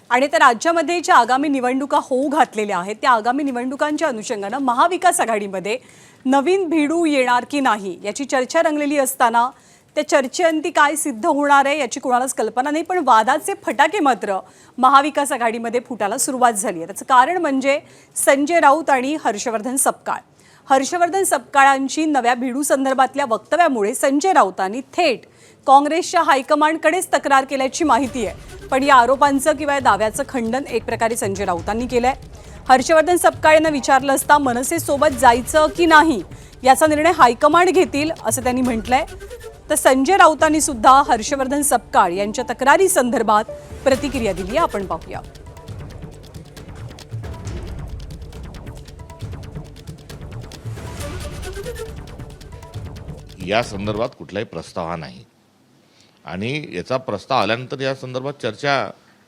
आणि त्या राज्यामध्ये ज्या आगामी निवडणुका होऊ घातलेल्या आहेत त्या आगामी निवडणुकांच्या अनुषंगानं महाविकास आघाडीमध्ये नवीन भिडू येणार की नाही याची चर्चा रंगलेली असताना त्या चर्चेअंती काय सिद्ध होणार आहे याची कोणालाच कल्पना नाही, पण वादाचे फटाके मात्र महाविकास आघाडीमध्ये फुटायला सुरुवात झाली आहे। त्याचं कारण म्हणजे संजय राऊत आणि हर्षवर्धन सपकाळ। हर्षवर्धन सपकाळांची नव्या भिडू संदर्भातल्या वक्तव्यामुळे संजय राऊतांनी थेट काँग्रेसच्या हायकमांडकडेच तक्रार केल्याची माहिती आहे। पण या आरोपांचं किंवा या दाव्याचं खंडन एक प्रकारे संजय राऊतांनी केलंय। हर्षवर्धन सपकाळ यांना विचारलं असता मनसेसोबत जायचं की नाही याचा निर्णय हायकमांड घेतील असं त्यांनी म्हटलंय। तर संजय राऊतांनी सुद्धा हर्षवर्धन सपकाळ यांच्या तक्रारी संदर्भात प्रतिक्रिया दिली आहे, आपण पाहूया। या संदर्भात कुठलाही प्रस्ताव नाही आणि याचा प्रस्ताव आल्यानंतर या संदर्भात चर्चा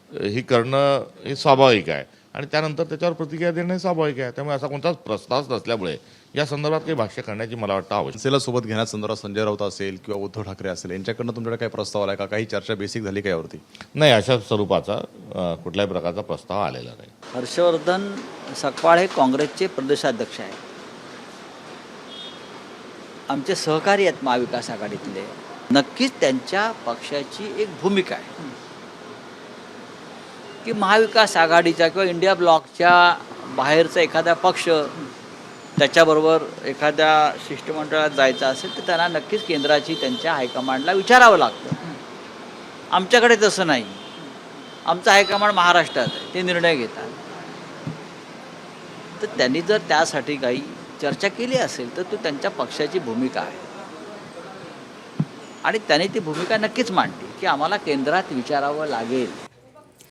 ही करणं हे स्वाभाविक आहे आणि त्यानंतर त्याच्यावर प्रतिक्रिया देणं हे स्वाभाविक आहे। त्यामुळे असा कोणताच प्रस्तावच नसल्यामुळे या संदर्भात काही भाष्य करण्याची मला वाटतं मनसेला सोबत घेण्यासंदर्भात संजय राऊत असेल किंवा उद्धव ठाकरे असेल यांच्याकडनं तुमच्याकडे काही प्रस्ताव आलाय का? काही चर्चा बेसिक झाली का यावरती? नाही, अशा स्वरूपाचा कुठल्याही प्रकारचा प्रस्ताव आलेला नाही। हर्षवर्धन सपकाळ हे काँग्रेसचे प्रदेशाध्यक्ष आहेत, आमचे सहकारी आहेत महाविकास आघाडीतले। नक्कीच त्यांच्या पक्षाची एक भूमिका आहे की महाविकास आघाडीच्या किंवा इंडिया ब्लॉकच्या बाहेरचा एखादा पक्ष त्याच्याबरोबर एखाद्या शिष्टमंडळात जायचं असेल तर त्यांना नक्कीच केंद्राची त्यांच्या हायकमांडला विचारावं लागतं। आमच्याकडे तसं नाही, आमचं हायकमांड महाराष्ट्रात आहे, ते निर्णय घेतात। तर त्यांनी जर त्यासाठी काही चर्चा केली असेल तर तो त्यांच्या पक्षाची भूमिका आहे आणि त्यांनी ती भूमिका नक्कीच मांडली की आम्हाला केंद्रात विचारावं लागेल।